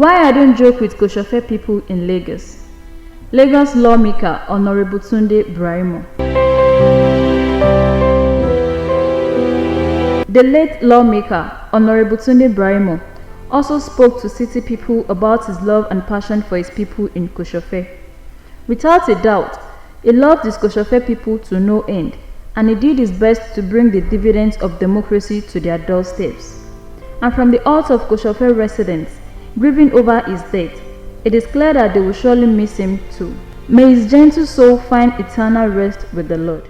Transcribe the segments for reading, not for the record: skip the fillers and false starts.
Why I don't joke with Kosofe people in Lagos. Lagos lawmaker Honorable Tunde Braimoh. The late lawmaker Honorable Tunde Braimoh also spoke to city people about his love and passion for his people in Kosofe. Without a doubt, he loved his Kosofe people to no end, and he did his best to bring the dividends of democracy to their doorsteps. And from the heart of Kosofe residents, grieving over his death, it is clear that they will surely miss him too. May his gentle soul find eternal rest with the Lord.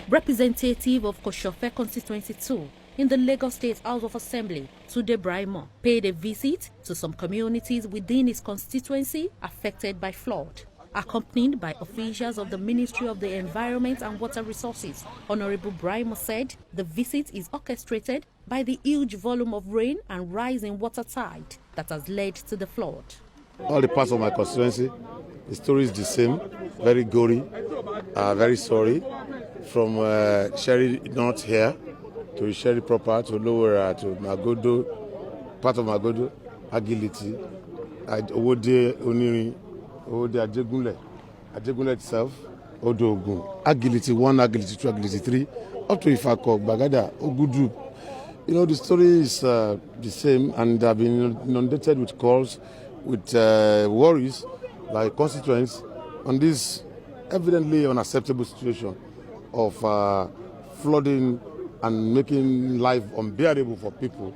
Representative of Kosofe Constituency 2 in the Lagos State House of Assembly, Tunde Braimoh, paid a visit to some communities within his constituency affected by flood. Accompanied by officials of the Ministry of the Environment and Water Resources, Honorable Braimoh said the visit is orchestrated by the huge volume of rain and rising water tide that has led to the flood. All the parts of my constituency, the story is the same, very gory, very sorry. From Sherry North here to Isheri proper, to Lower, to Magodo, part of Magodo, Agility, Owode Onirin, Owode Ajegunle itself, Odogun, Agility 1, Agility 2, Agility 3, up to Ifako, Bagada, Ogudu. You know, the story is the same, and I've been inundated with calls, with worries by constituents on this evidently unacceptable situation of flooding and making life unbearable for people.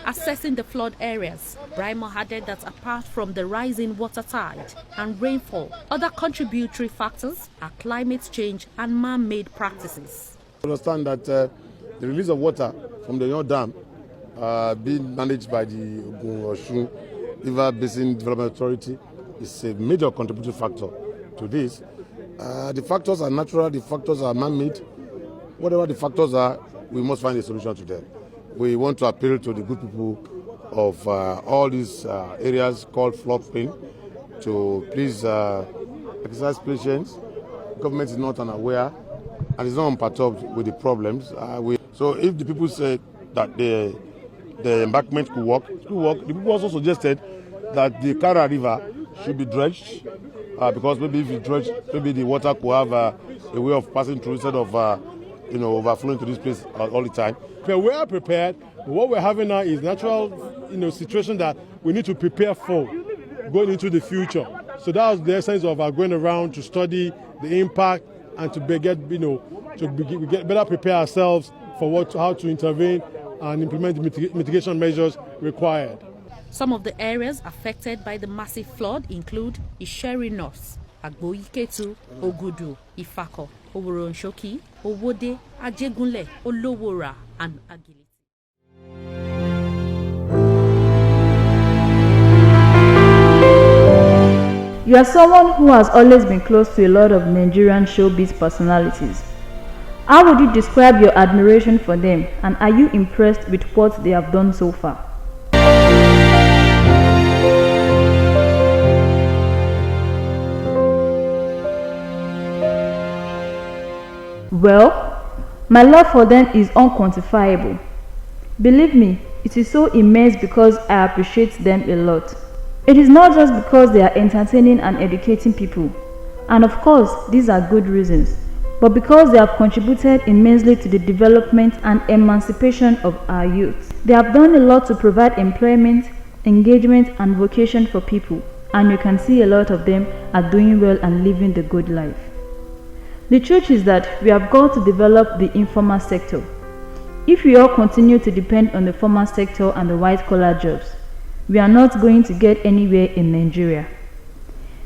Assessing the flood areas, Braimoh added that apart from the rising water tide and rainfall, other contributory factors are climate change and man-made practices. I understand that the release of water from the Yon Dam being managed by the Osun River Basin Development Authority is a major contributing factor to this. The factors are natural, the factors are man-made. Whatever the factors are, we must find a solution to them. We want to appeal to the good people of all these areas called floodplain to please exercise patience. Government is not unaware and is not unperturbed with the problems. So if the people say that the embankment could work, it could work. The people also suggested that the Kara River should be dredged because maybe if you dredge, maybe the water could have a way of passing through instead of overflowing to this place all the time. We are prepared. What we're having now is natural, situation that we need to prepare for going into the future. So that was the essence of our going around to study the impact and to get better prepare ourselves for how to intervene and implement the mitigation measures required. Some of the areas affected by the massive flood include Isheri North, Agboiketu, Ogudu, Ifako, Oworonshoki, Owode, Ajegunle, Olowora, and Agility. You are someone who has always been close to a lot of Nigerian showbiz personalities. How would you describe your admiration for them, and are you impressed with what they have done so far? Well, my love for them is unquantifiable. Believe me, it is so immense because I appreciate them a lot. It is not just because they are entertaining and educating people, and of course these are good reasons, but because they have contributed immensely to the development and emancipation of our youth. They have done a lot to provide employment, engagement and vocation for people, and you can see a lot of them are doing well and living the good life. The truth is that we have got to develop the informal sector. If we all continue to depend on the formal sector and the white-collar jobs, we are not going to get anywhere in Nigeria.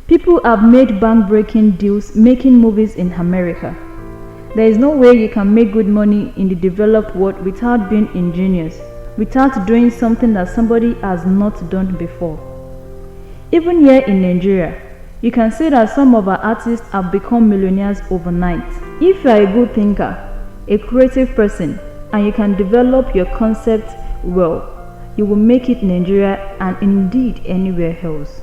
People have made bank-breaking deals making movies in America. There is no way you can make good money in the developed world without being ingenious, without doing something that somebody has not done before. Even here in Nigeria, you can see that some of our artists have become millionaires overnight. If you are a good thinker, a creative person, and you can develop your concept well, you will make it in Nigeria and indeed anywhere else.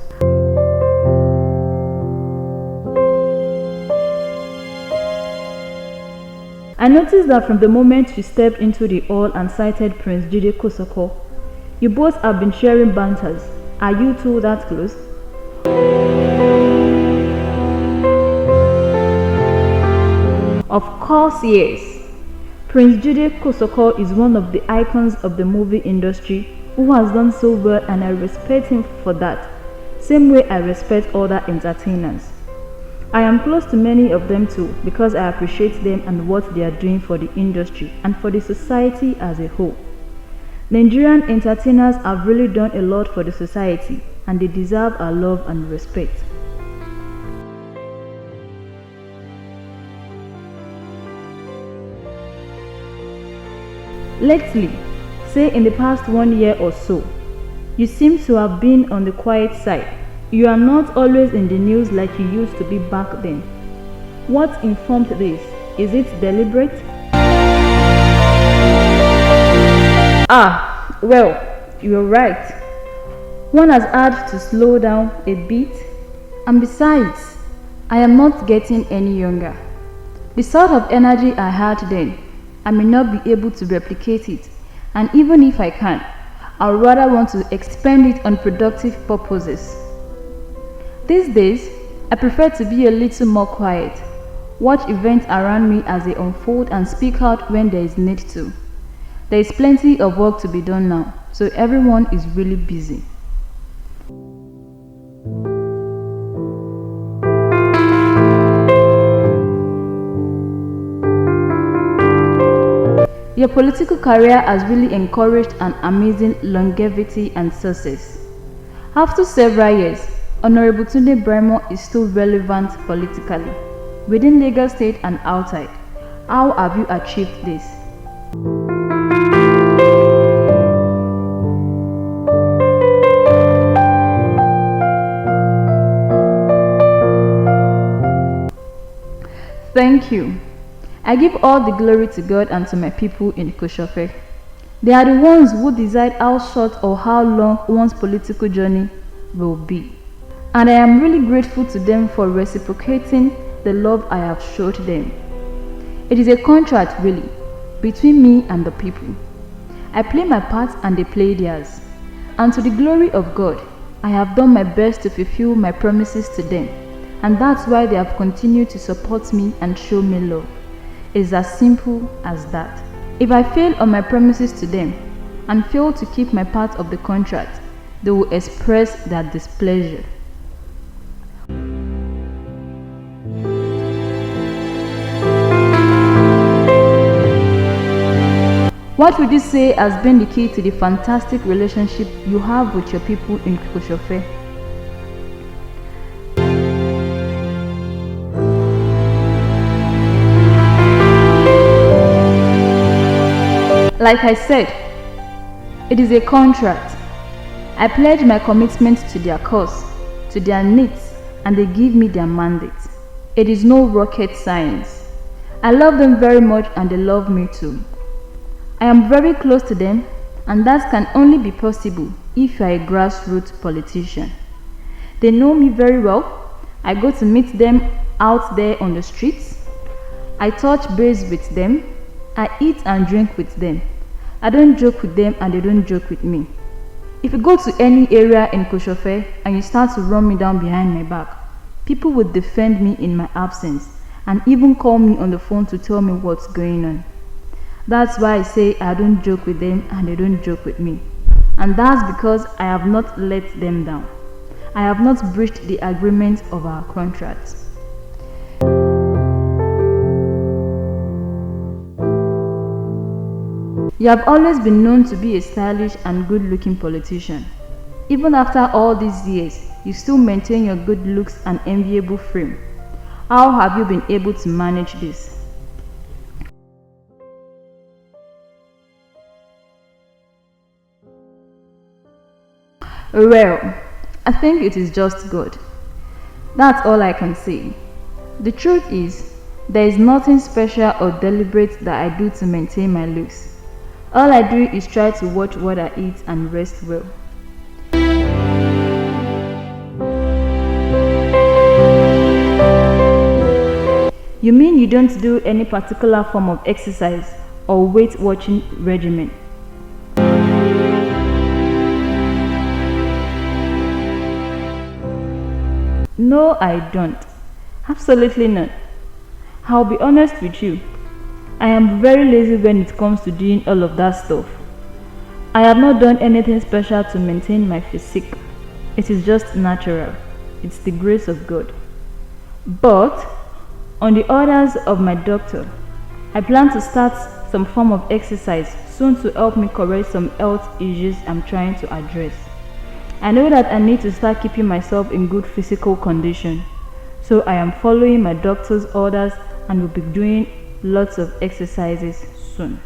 I noticed that from the moment you stepped into the hall and sighted Prince Jide Kosoko, you both have been sharing banters. Are you two that close? Of course, yes. Prince Jide Kosoko is one of the icons of the movie industry who has done so well, and I respect him for that, same way I respect other entertainers. I am close to many of them too because I appreciate them and what they are doing for the industry and for the society as a whole. Nigerian entertainers have really done a lot for the society and they deserve our love and respect. Lately, say in the past 1 year or so, you seem to have been on the quiet side. You are not always in the news like you used to be back then. What informed this? Is it deliberate? Well, you're right. One has had to slow down a bit, and besides, I am not getting any younger. The sort of energy I had then, I may not be able to replicate it, and even if I can, I would rather want to expend it on productive purposes. These days, I prefer to be a little more quiet, watch events around me as they unfold and speak out when there is need to. There is plenty of work to be done now, so everyone is really busy. Your political career has really encouraged an amazing longevity and success. After several years, Honorable Tunde Braimoh is still relevant politically, within Lagos State and outside. How have you achieved this? Thank you. I give all the glory to God and to my people in Kosofe. They are the ones who decide how short or how long one's political journey will be. And I am really grateful to them for reciprocating the love I have showed them. It is a contract really, between me and the people. I play my part and they play theirs. And to the glory of God, I have done my best to fulfill my promises to them. And that's why they have continued to support me and show me love. It's as simple as that. If I fail on my promises to them and fail to keep my part of the contract, they will express their displeasure. What would you say has been the key to the fantastic relationship you have with your people in Kosofe? Like I said, it is a contract. I pledge my commitment to their cause, to their needs, and they give me their mandate. It is no rocket science. I love them very much and they love me too. I am very close to them, and that can only be possible if you are a grassroots politician. They know me very well. I go to meet them out there on the streets. I touch base with them. I eat and drink with them. I don't joke with them and they don't joke with me. If you go to any area in Kosofe and you start to run me down behind my back, people would defend me in my absence and even call me on the phone to tell me what's going on. That's why I say I don't joke with them and they don't joke with me. And that's because I have not let them down. I have not breached the agreement of our contract. You have always been known to be a stylish and good-looking politician. Even after all these years, you still maintain your good looks and enviable frame. How have you been able to manage this? Well, I think it is just God. That's all I can say. The truth is, there is nothing special or deliberate that I do to maintain my looks. All I do is try to watch what I eat and rest well. You mean you don't do any particular form of exercise or weight watching regimen? No, I don't. Absolutely not. I'll be honest with you. I am very lazy when it comes to doing all of that stuff. I have not done anything special to maintain my physique. It is just natural. It's the grace of God. But, on the orders of my doctor, I plan to start some form of exercise soon to help me correct some health issues I'm trying to address. I know that I need to start keeping myself in good physical condition, so I am following my doctor's orders and will be doing lots of exercises soon.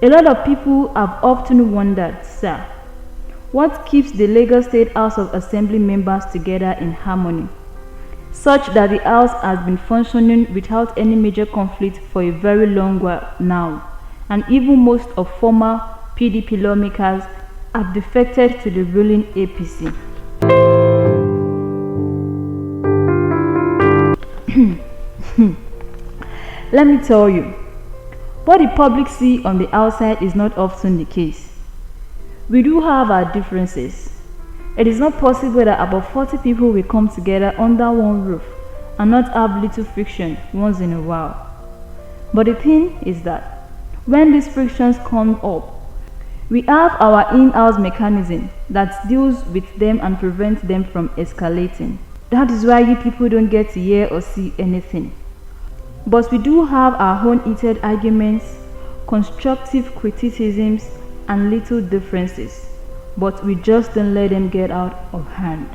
A lot of people have often wondered, sir, what keeps the Lagos State House of Assembly members together in harmony, such that the House has been functioning without any major conflict for a very long while now, and even most of former PDP lawmakers have defected to the ruling APC. Let me tell you, what the public see on the outside is not often the case. We do have our differences. It is not possible that about 40 people will come together under one roof and not have little friction once in a while. But the thing is that when these frictions come up, we have our in-house mechanism that deals with them and prevents them from escalating. That is why you people don't get to hear or see anything. But we do have our own heated arguments, constructive criticisms, and little differences. But we just don't let them get out of hand.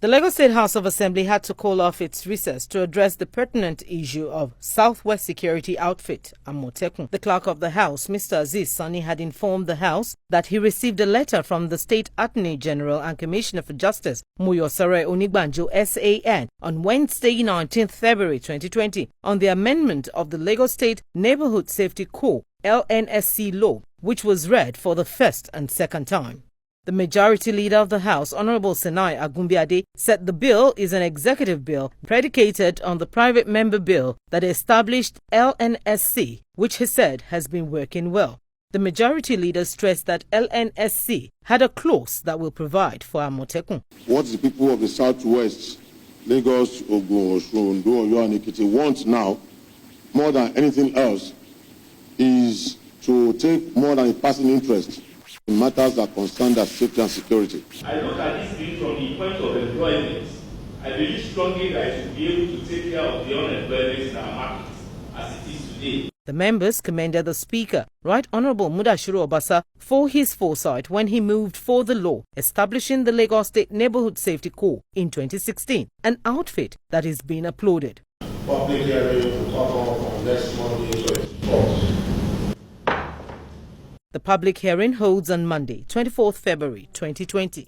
The Lagos State House of Assembly had to call off its recess to address the pertinent issue of Southwest Security Outfit, Amotekun. The clerk of the House, Mr. Aziz Sani, had informed the House that he received a letter from the State Attorney General and Commissioner for Justice, Muyosare Onigbanjo, SAN, on Wednesday, 19th February 2020, on the amendment of the Lagos State Neighborhood Safety Corps, LNSC law, which was read for the first and second time. The majority leader of the House, Honorable Senai Agumbiade, said the bill is an executive bill predicated on the private member bill that established LNSC, which he said has been working well. The majority leader stressed that LNSC had a clause that will provide for Amotekun. What the people of the Southwest, Lagos, Ogun, Osun, Ondo, Oyo and Ekiti want now, more than anything else, is to take more than a passing interest in matters that concern their safety and security. I look at this thing from the point of employment. I believe strongly that it will be able to take care of the unemployment in our markets as it is today. The members commended the Speaker, Right Honorable Mudashiru Obasa, for his foresight when he moved for the law establishing the Lagos State Neighborhood Safety Corps in 2016, an outfit that is being applauded. Public hearing to come up on next Monday, 24th. The public hearing holds on Monday, 24th February 2020.